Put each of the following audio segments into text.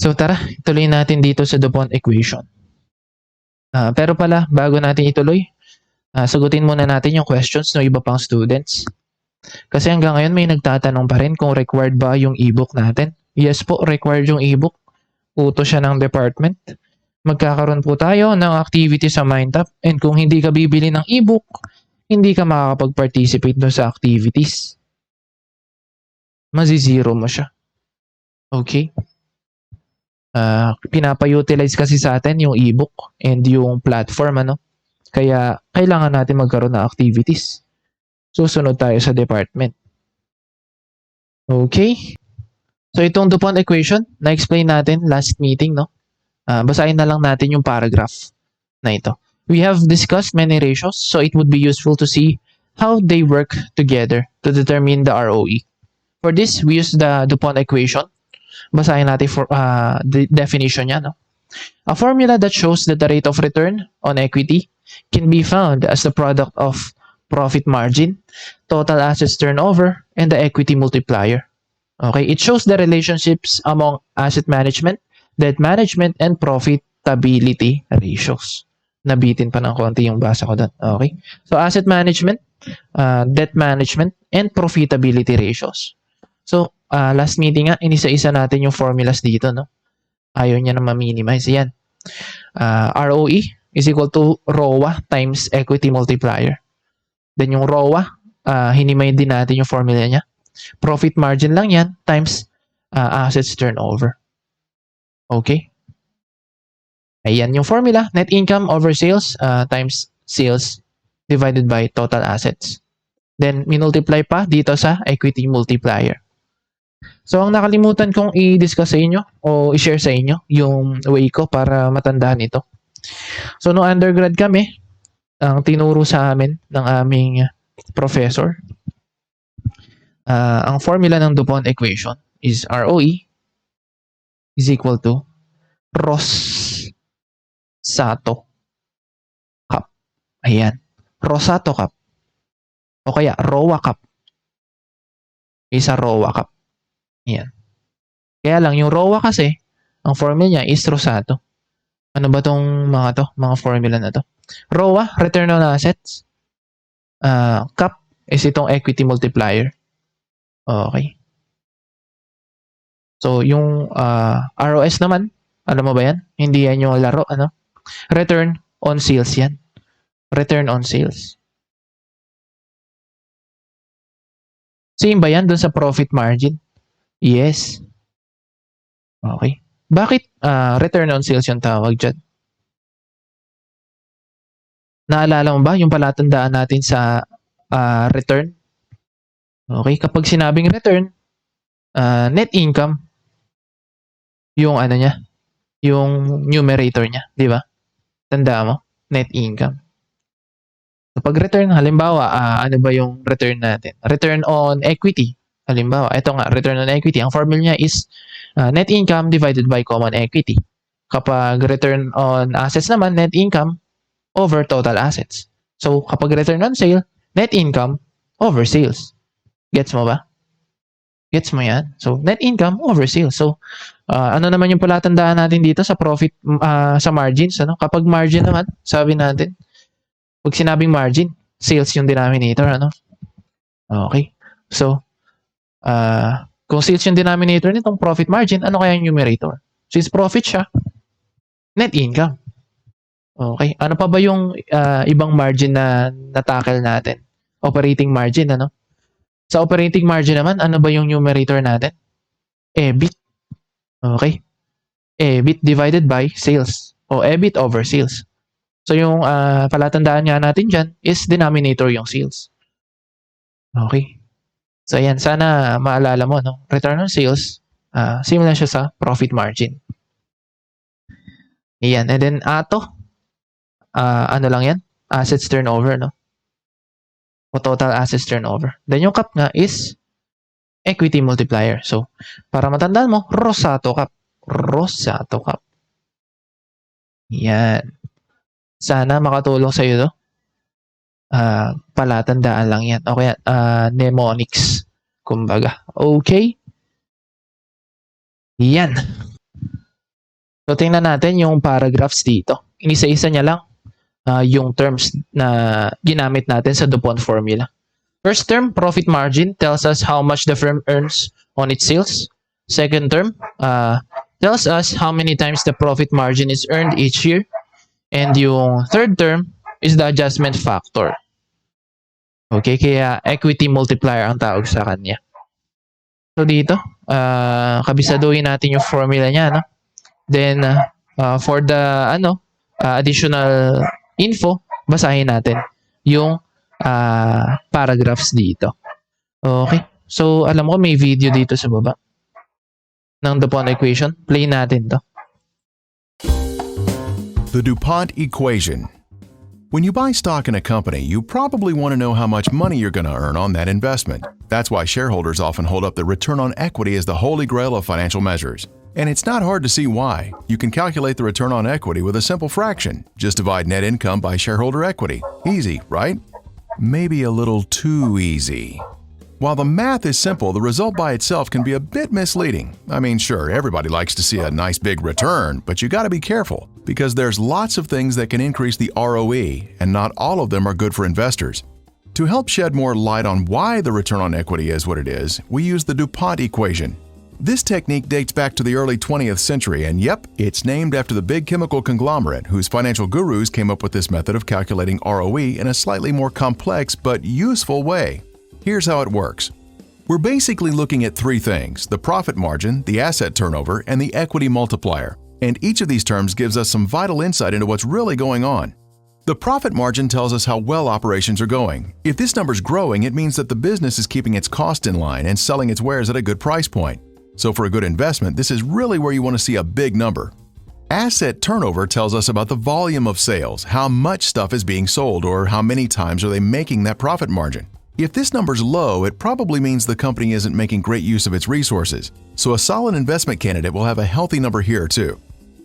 So tara, ituloy natin dito sa Dupont Equation. Pero pala, bago natin ituloy, sagutin muna natin yung questions ng iba pang students. Kasi hanggang ngayon may nagtatanong pa rin kung required ba yung ebook natin. Yes po, required yung ebook. Utos siya ng department. Magkakaroon po tayo ng activity sa MindTap, and kung hindi ka bibili ng ebook, hindi ka makakapag-participate doon sa activities. Mazi-zero mo siya. Okay? Pinapa-utilize kasi sa atin yung ebook and yung platform, ano? Kaya kailangan natin magkaroon ng activities. Susunod tayo sa department. Okay? So itong Dupont equation, na-explain natin last meeting, no? Basahin na lang natin yung paragraph na ito. We have discussed many ratios, so it would be useful to see how they work together to determine the ROE. For this, we use the Dupont equation. Basahin natin for the definition niya, no? A formula that shows that the rate of return on equity can be found as the product of profit margin, total assets turnover, and the equity multiplier. Okay, it shows the relationships among asset management, debt management, and profitability ratios. Nabitin pa ng konti yung basa ko doon. Okay, so asset management, debt management, and profitability ratios. So, last meeting nga, inisa-isa natin yung formulas dito, no? Ayaw niya na ma-minimize. Yan. ROE is equal to ROA times equity multiplier. Then yung ROA, hinimay din natin yung formula niya. Profit margin lang yan times assets turnover. Okay? Ayan yung formula. Net income over sales times sales divided by total assets. Then, minultiply pa dito sa equity multiplier. So, ang nakalimutan kong i-discuss sa inyo o i-share sa inyo yung way ko para matandaan ito. So, no undergrad kami, ang tinuro sa amin ng aming professor, ang formula ng Dupont equation is ROE is equal to Rosato cup. Ayan. Rosato cup. O kaya ROA cup. Isa ROA cup. Ayan. Kaya lang, yung ROA kasi, ang formula niya is Rosato. Ano ba tong mga formula na to? ROA, return on assets. Cup is itong equity multiplier. Okay. So, yung ROS naman, alam mo ba yan? Hindi yan yung laro, ano? Return on sales yan. Return on sales. Same ba yan dun sa profit margin? Yes. Okay. Bakit return on sales yung tawag dyan? Naalala mo ba yung palatandaan natin sa return? Okay. Kapag sinabing return, net income, yung ano niya, yung numerator niya, di ba? Tanda mo, net income. Kapag return, halimbawa, ano ba yung return natin? Return on equity. Halimbawa, ito nga, return on equity. Ang formula niya is net income divided by common equity. Kapag return on assets naman, net income over total assets. So, kapag return on sale, net income over sales. Gets mo ba? Gets mo yan? So, net income over sales. So, ano naman yung palatandaan natin dito sa profit, sa margins? Ano? Kapag margin naman, sabi natin, pag sinabing margin, sales yung denominator. Ano? Okay. So, kung sales yung denominator nitong profit margin, ano kaya yung numerator? Since profit siya, net income. Okay. Ano pa ba yung ibang margin na natackle natin? Operating margin, ano? Sa operating margin naman, ano ba yung numerator natin? EBIT. Okay. EBIT divided by sales. O EBIT over sales. So yung palatandaan nga natin dyan is denominator yung sales. Okay. So ayan, sana maalala mo, no? Return on sales, similar siya sa profit margin. Ayan. And then ato, ano lang yan? Assets turnover, no? O total assets turnover. Then yung cup nga is equity multiplier. So, para matandaan mo, Rosato cup. Rosato cup. Yan. Sana makatulong sa iyo, no? Palatandaan lang yan. O kaya, mnemonics. Kumbaga. Okay? Yan. So, tingnan natin yung paragraphs dito. Inisa-isa niya lang yung terms na ginamit natin sa Dupont formula. First term, profit margin, tells us how much the firm earns on its sales. Second term, tells us how many times the profit margin is earned each year. And yung third term is the adjustment factor. Okay, kaya equity multiplier ang tawag sa kanya. So dito, kabisaduhin natin yung formula niya, no? Then, for the additional info, basahin natin yung paragraphs dito. Okay. So, alam ko may video dito sa baba ng Dupont Equation. Play natin to. The Dupont Equation. When you buy stock in a company, you probably want to know how much money you're going to earn on that investment. That's why shareholders often hold up the return on equity as the holy grail of financial measures. And it's not hard to see why. You can calculate the return on equity with a simple fraction. Just divide net income by shareholder equity. Easy, right? Maybe a little too easy. While the math is simple, the result by itself can be a bit misleading. I mean, sure, everybody likes to see a nice big return, but you got to be careful because there's lots of things that can increase the ROE, and not all of them are good for investors. To help shed more light on why the return on equity is what it is, we use the Dupont Equation. This technique dates back to the early 20th century, and yep, it's named after the big chemical conglomerate whose financial gurus came up with this method of calculating ROE in a slightly more complex but useful way. Here's how it works. We're basically looking at three things: the profit margin, the asset turnover, and the equity multiplier. And each of these terms gives us some vital insight into what's really going on. The profit margin tells us how well operations are going. If this number's growing, it means that the business is keeping its cost in line and selling its wares at a good price point. So for a good investment, this is really where you want to see a big number. Asset turnover tells us about the volume of sales, how much stuff is being sold, or how many times are they making that profit margin. If this number's low, it probably means the company isn't making great use of its resources. So a solid investment candidate will have a healthy number here too.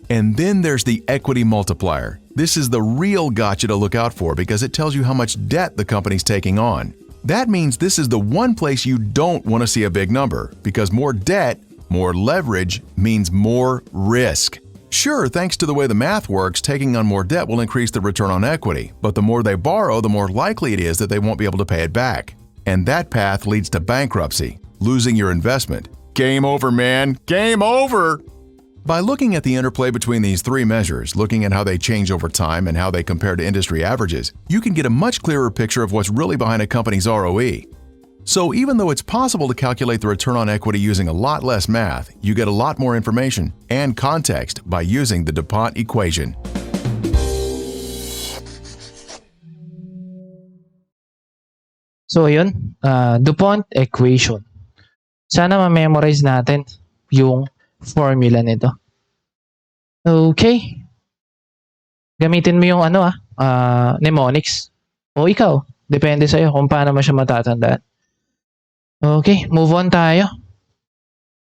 And then there's the equity multiplier. This is the real gotcha to look out for because it tells you how much debt the company's taking on. That means this is the one place you don't want to see a big number, because more debt, more leverage means more risk. Sure, thanks to the way the math works, taking on more debt will increase the return on equity, but the more they borrow, the more likely it is that they won't be able to pay it back. And that path leads to bankruptcy, losing your investment. Game over, man. Game over! By looking at the interplay between these three measures, looking at how they change over time and how they compare to industry averages, you can get a much clearer picture of what's really behind a company's ROE. So even though it's possible to calculate the return on equity using a lot less math, you get a lot more information and context by using the Dupont Equation. So yun, Dupont Equation. Sana ma-memorize natin yung formula nito. Okay. Gamitin mo yung mnemonics. O ikaw, depende sa'yo kung paano mo siya matatandaan. Okay, move on tayo.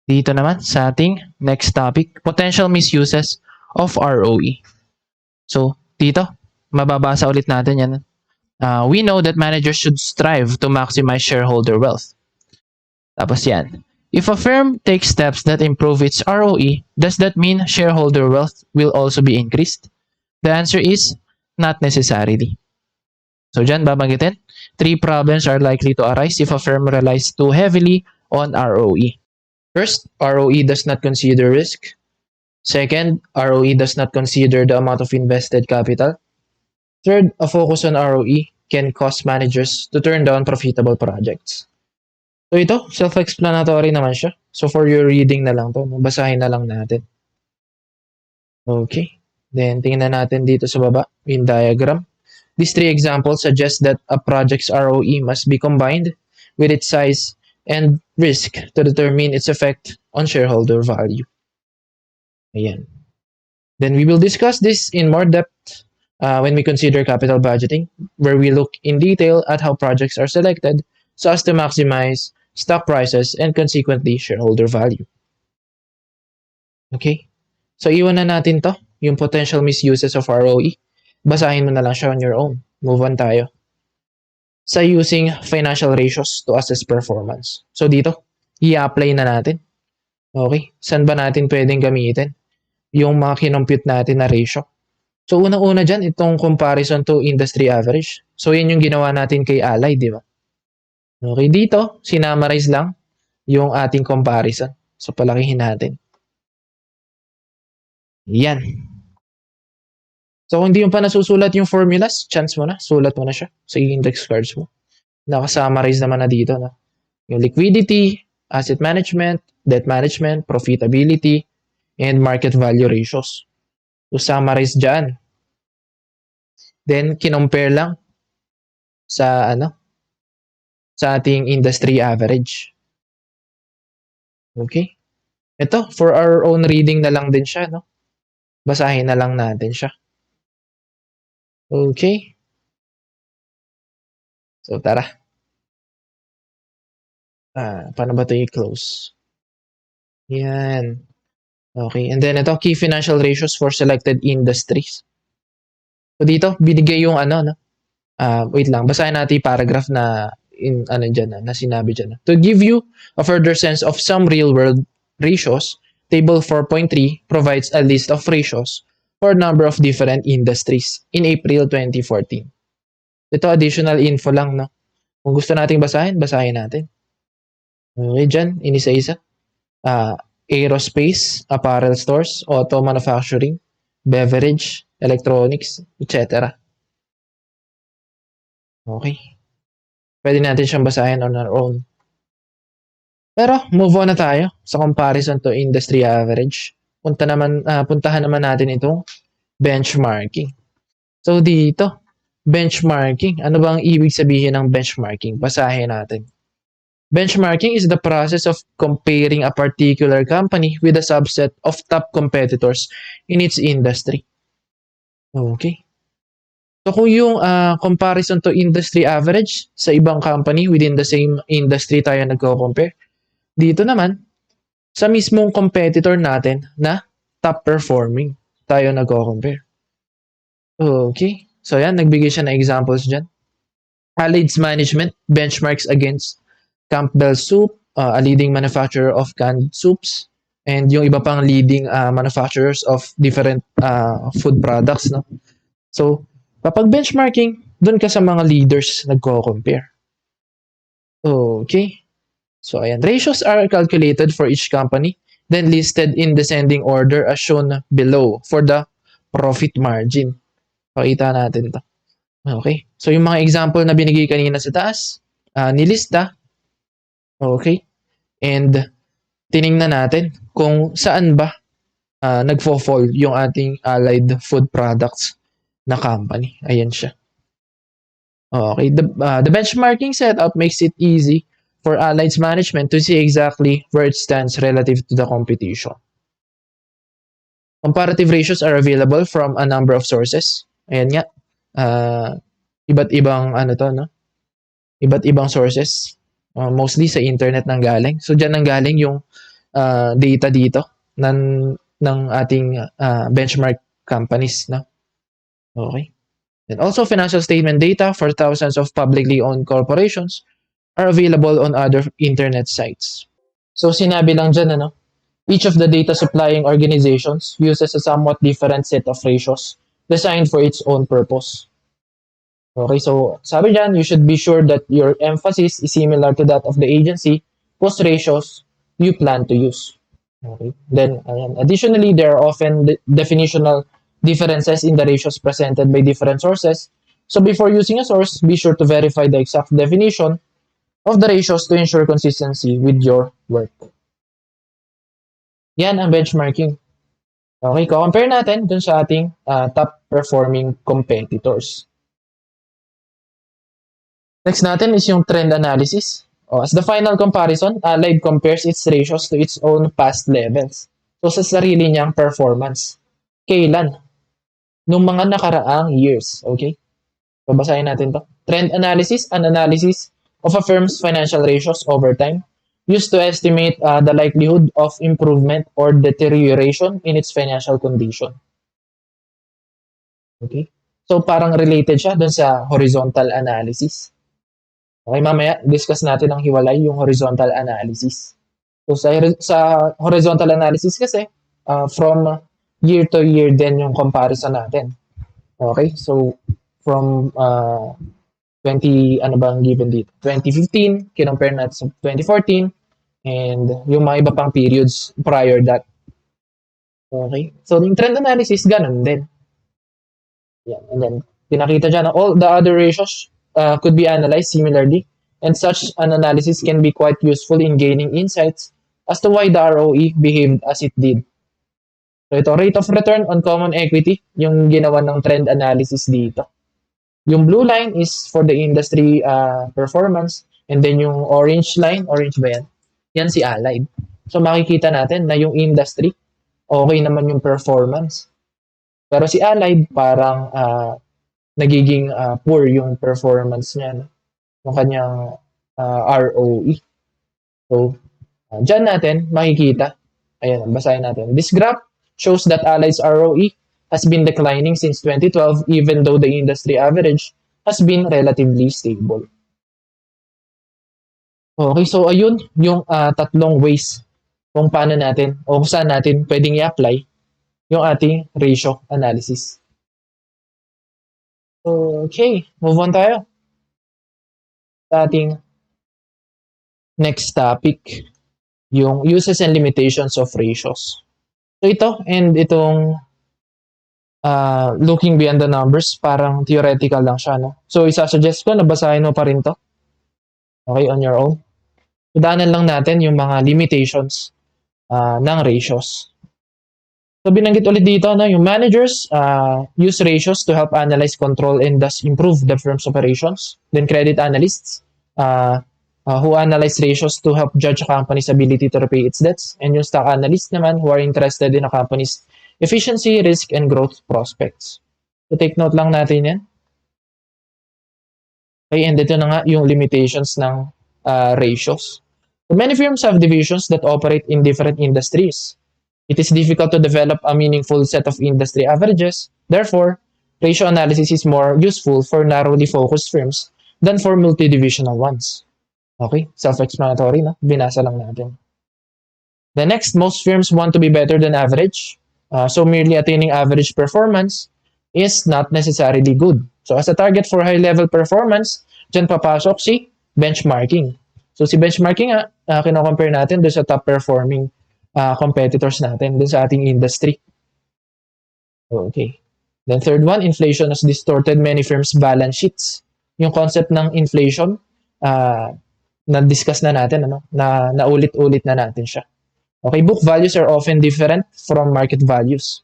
Dito naman sa ating next topic, potential misuses of ROE. So, dito, mababasa ulit natin yan. We know that managers should strive to maximize shareholder wealth. Tapos yan. If a firm takes steps that improve its ROE, does that mean shareholder wealth will also be increased? The answer is, not necessarily. So dyan babanggitin, three problems are likely to arise if a firm relies too heavily on ROE. First, ROE does not consider risk. Second, ROE does not consider the amount of invested capital. Third, a focus on ROE can cause managers to turn down profitable projects. So ito, self-explanatory naman siya. So for your reading na lang to, basahin na lang natin. Okay, then tingnan natin dito sa baba, yung diagram. These three examples suggest that a project's ROE must be combined with its size and risk to determine its effect on shareholder value. Ayan. Then we will discuss this in more depth when we consider capital budgeting, where we look in detail at how projects are selected so as to maximize stock prices and consequently shareholder value. Okay? So iwan na natin to, yung potential misuses of ROE. Basahin mo na lang siya on your own. Move on tayo. Sa using financial ratios to assess performance. So dito, i-apply na natin. Okay? Saan ba natin pwedeng gamitin? yung mga kinompute natin na ratio. So, unang-una dyan, itong comparison to industry average. So, yan yung ginawa natin kay Allied, di ba? Okay, dito, sinamarize lang yung ating comparison. So, palakihin natin. Yan. So, kung hindi mo pa nasusulat yung formulas, chance mo na, sulat mo na siya sa index cards mo. Nakasummarize naman na dito. No? Yung liquidity, asset management, debt management, profitability, and market value ratios. So, summarize dyan. Then, kinompare lang sa sa ating industry average. Okay? Ito, for our own reading na lang din siya, no? Basahin na lang natin siya. Okay? So, tara. Paano ba ito i-close? Yan. Okay. And then ito, key financial ratios for selected industries. So, dito, binigay yung no? Wait lang, basahin natin yung paragraph na na sinabi dyan. To give you a further sense of some real-world ratios, Table 4.3 provides a list of ratios for a number of different industries in April 2014. Ito additional info lang, no? Kung gusto nating basahin, basahin natin. Okay, dyan, inisa-isa. Aerospace, apparel stores, auto manufacturing, beverage, electronics, etc. Okay. Pwede natin siyang basahin on our own. Pero, move on na tayo sa comparison to industry average. Puntahan naman natin itong benchmarking. So, dito, benchmarking. Ano bang ibig sabihin ng benchmarking? Basahin natin. Benchmarking is the process of comparing a particular company with a subset of top competitors in its industry. Okay. So kung yung comparison to industry average sa ibang company within the same industry tayo nagko-compare, dito naman, sa mismong competitor natin na top performing tayo nagko-compare. Okay. So yan, nagbigay siya ng examples dyan. Allied's management benchmarks against Campbell Soup, a leading manufacturer of canned soups, and yung iba pang leading manufacturers of different food products. No? So, kapag benchmarking, dun ka sa mga leaders nagko-compare. Okay. So, ayan. Ratios are calculated for each company, then listed in descending order as shown below for the profit margin. Pakita natin to. Okay. So, yung mga example na binigay kanina sa taas, nilista. Okay. And tiningnan natin kung saan ba nagfo-fall yung ating allied food products na company. Ayan siya. Okay. The benchmarking setup makes it easy for Allied's management to see exactly where it stands relative to the competition. Comparative ratios are available from a number of sources. Ayan nga. Iba't ibang no? Iba't ibang sources. Mostly sa internet nang galing. So diyan nang galing yung data dito ng ating benchmark companies, no? Okay. And also financial statement data for thousands of publicly owned corporations are available on other internet sites. So sinabi lang dyan, each of the data supplying organizations uses a somewhat different set of ratios designed for its own purpose. Okay, so sabi dyan, you should be sure that your emphasis is similar to that of the agency whose ratios you plan to use. Okay. Then, additionally, there are often definitional differences in the ratios presented by different sources. So before using a source, be sure to verify the exact definition of the ratios to ensure consistency with your work. Yan ang benchmarking. Okay, compare natin dun sa ating top performing competitors. Next natin is yung trend analysis. As the final comparison, Allied compares its ratios to its own past levels. So sa sarili niyang performance. Kailan? Nung mga nakaraang years. Okay? So basahin natin to. Trend analysis, an analysis of a firm's financial ratios over time, used to estimate the likelihood of improvement or deterioration in its financial condition. Okay? So parang related siya dun sa horizontal analysis. Okay, mamaya discuss natin ang hiwalay yung horizontal analysis. So sa horizontal analysis kasi from year to year din yung comparison natin. Okay, so from 20, ano bang given dito? 2015, kinompare natin sa 2014, and yung mga iba pang periods prior that. Okay, so yung trend analysis, ganun din. Yan, and then, pinakita dyan na all the other ratios could be analyzed similarly, and such an analysis can be quite useful in gaining insights as to why the ROE behaved as it did. So ito, rate of return on common equity, yung ginawa ng trend analysis dito. Yung blue line is for the industry performance, and then yung orange line, orange ba yan? Yan si Allied. So makikita natin na yung industry, okay naman yung performance. Pero si Allied, parang nagiging poor yung performance niya, no? Yung kanyang ROE. So, dyan natin makikita. Ayan, basahin natin. This graph shows that Allied's ROE has been declining since 2012 even though the industry average has been relatively stable. Okay, so ayun yung tatlong ways kung paano natin o kung saan natin pwedeng i-apply yung ating ratio analysis. Okay, move on tayo sa ating next topic, yung uses and limitations of ratios. So ito, and itong looking beyond the numbers, parang theoretical lang siya, no? So isa-suggest ko na basahin mo pa rin to. Okay, on your own. Daanan lang natin yung mga limitations ng ratios. So binanggit ulit dito, no, yung managers use ratios to help analyze, control, and thus improve the firm's operations. Then credit analysts who analyze ratios to help judge a company's ability to repay its debts. And yung stock analysts naman who are interested in a company's efficiency, risk, and growth prospects. So take note lang natin yan. Okay, and ito na nga yung limitations ng ratios. So many firms have divisions that operate in different industries. It is difficult to develop a meaningful set of industry averages. Therefore, ratio analysis is more useful for narrowly focused firms than for multidivisional ones. Okay, self-explanatory, no? Binasa lang natin. The next, most firms want to be better than average. So merely attaining average performance is not necessarily good. So as a target for high-level performance, dyan papasok si benchmarking. So si benchmarking nga, kino-compare natin doon sa top-performing competitors natin dun sa ating industry. Okay. Then third one, inflation has distorted many firms' balance sheets. Yung concept ng inflation, na-discuss na natin, ano? Na ulit-ulit na natin siya. Okay, book values are often different from market values.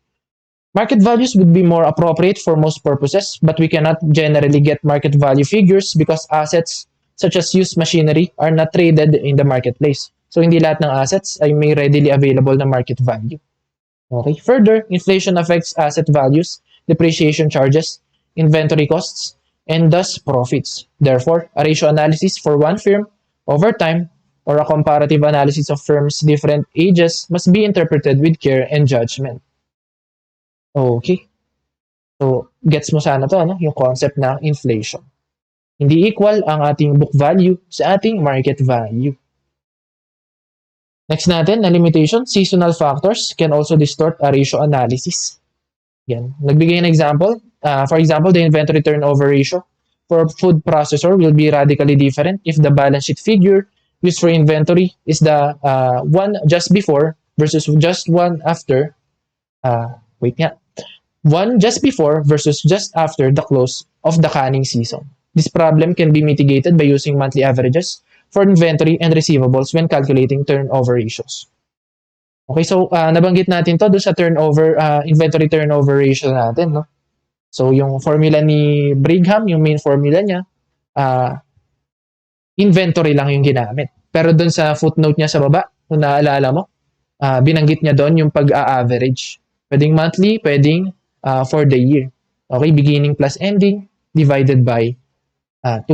Market values would be more appropriate for most purposes, but we cannot generally get market value figures because assets such as used machinery are not traded in the marketplace. So, hindi lahat ng assets ay may readily available na market value. Okay. Further, inflation affects asset values, depreciation charges, inventory costs, and thus profits. Therefore, a ratio analysis for one firm over time or a comparative analysis of firms' different ages must be interpreted with care and judgment. Okay. So, gets mo sana to, ano? Yung concept ng inflation. Hindi equal ang ating book value sa ating market value. Next natin, na limitation, seasonal factors can also distort a ratio analysis. Yan. Nagbigay ng example. For example, the inventory turnover ratio for a food processor will be radically different if the balance sheet figure used for inventory is the one just before versus just one after. One just before versus just after the close of the canning season. This problem can be mitigated by using monthly averages for inventory and receivables when calculating turnover ratios. Okay, so nabanggit natin to doon sa inventory turnover ratio natin, no? So yung formula ni Brigham, yung main formula niya, inventory lang yung ginamit. Pero doon sa footnote niya sa baba, kung naaalala mo, binanggit niya doon yung pag-average. Pwedeng monthly, pwedeng for the year. Okay, beginning plus ending divided by 2.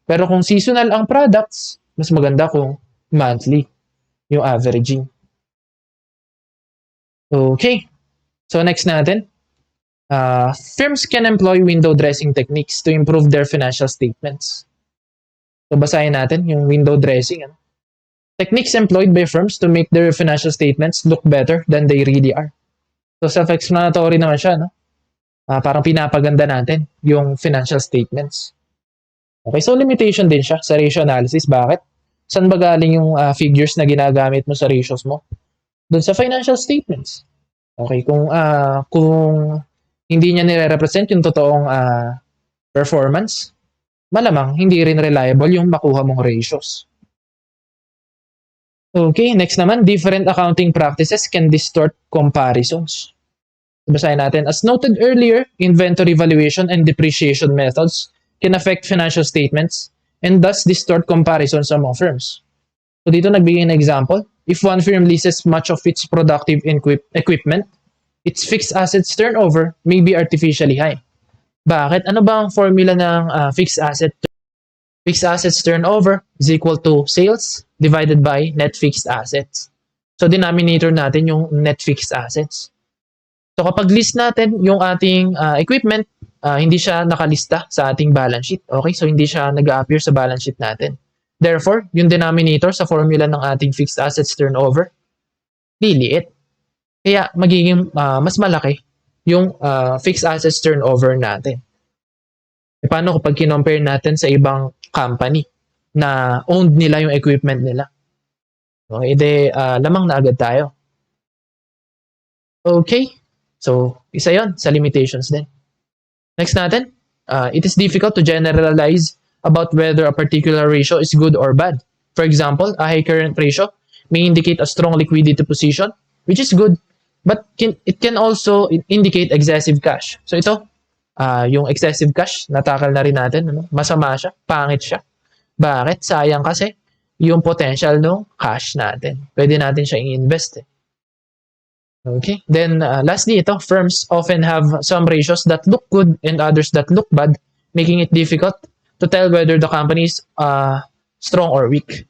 Pero kung seasonal ang products, mas maganda kung monthly yung averaging. Okay. So next natin, firms can employ window dressing techniques to improve their financial statements. So basahin natin yung window dressing. Ano? Techniques employed by firms to make their financial statements look better than they really are. So self-explanatory naman siya, no? Parang pinapaganda natin yung financial statements. Okay, so limitation din siya sa ratio analysis. Bakit? Saan ba galing yung figures na ginagamit mo sa ratios mo? Doon sa financial statements. Okay, kung hindi niya nire-represent yung totoong performance, malamang hindi rin reliable yung makuha mong ratios. Okay, next naman, different accounting practices can distort comparisons. Basahin natin. As noted earlier, inventory valuation and depreciation methods can affect financial statements and thus distort comparisons among firms. So dito nagbigay ng example. If one firm leases much of its productive equipment, its fixed assets turnover may be artificially high. Bakit? Ano ba ang formula ng fixed asset? Fixed assets turnover is equal to sales divided by net fixed assets. So denominator natin yung net fixed assets. So kapag list natin yung ating equipment, hindi siya nakalista sa ating balance sheet. Okay? So hindi siya nag-appear sa balance sheet natin. Therefore, yung denominator sa formula ng ating fixed assets turnover, liliit. Kaya magiging mas malaki yung fixed assets turnover natin. E paano kapag kinompare natin sa ibang company na owned nila yung equipment nila? Okay, lamang na agad tayo. Okay, so isa yon sa limitations din. Next natin, it is difficult to generalize about whether a particular ratio is good or bad. For example, a high current ratio may indicate a strong liquidity position, which is good, but it can also indicate excessive cash. So ito, yung excessive cash, natakal na rin natin, ano? Masama siya, pangit siya. Bakit? Sayang kasi yung potential ng cash natin. Pwede natin siya i-invest. Okay. Then lastly, ito, firms often have some ratios that look good and others that look bad, making it difficult to tell whether the company is strong or weak.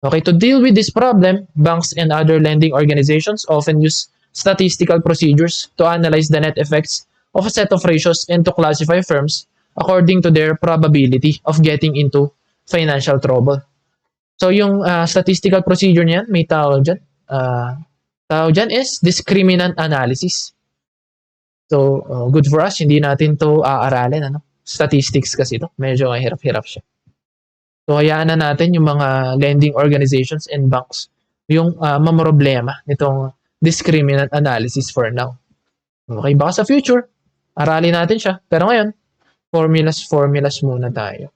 Okay, to deal with this problem, banks and other lending organizations often use statistical procedures to analyze the net effects of a set of ratios and to classify firms according to their probability of getting into financial trouble. So yung statistical procedure niyan, may tawag dyan. Tawag dyan is discriminant analysis. So good for us, hindi natin to aaralin. Ano? Statistics kasi ito, medyo hirap-hirap siya. So hayaan na natin yung mga lending organizations and banks yung mamroblema nitong discriminant analysis for now. Okay, baka sa future, aralin natin siya. Pero ngayon, formulas muna tayo.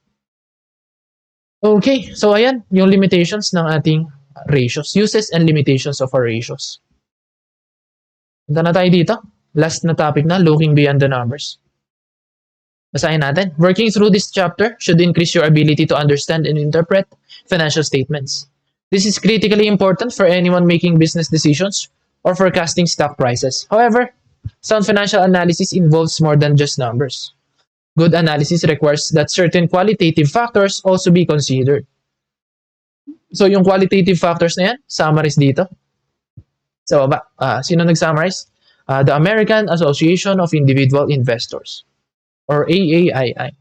Okay, so ayan, yung limitations ng ating ratios. Uses and limitations of our ratios. Punta na tayo dito. Last na topic na, looking beyond the numbers. Basahin natin. Working through this chapter should increase your ability to understand and interpret financial statements. This is critically important for anyone making business decisions or forecasting stock prices. However, sound financial analysis involves more than just numbers. Good analysis requires that certain qualitative factors also be considered. So yung qualitative factors na yan, summarize dito. So, sino nag-summarize? The American Association of Individual Investors, or AAII.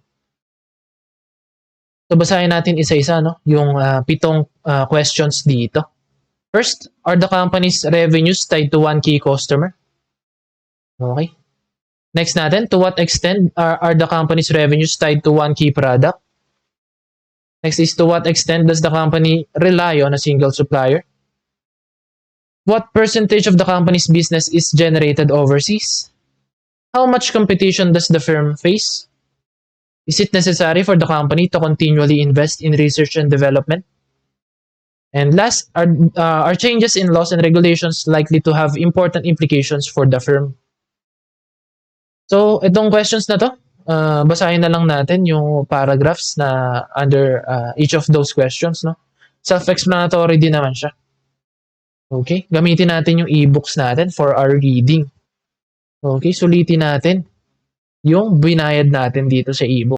So basahin natin isa-isa, no? Yung 7 questions dito. First, are the company's revenues tied to one key customer? Okay. Next natin, to what extent are the company's revenues tied to one key product? Next is, to what extent does the company rely on a single supplier? What percentage of the company's business is generated overseas? How much competition does the firm face? Is it necessary for the company to continually invest in research and development? And last, are changes in laws and regulations likely to have important implications for the firm? So, itong questions na to, basahin na lang natin yung paragraphs na under each of those questions. No? Self-explanatory din naman siya. Okay, gamitin natin yung e-books natin for our reading. Okay, sulitin natin yung binayad natin dito sa e-book.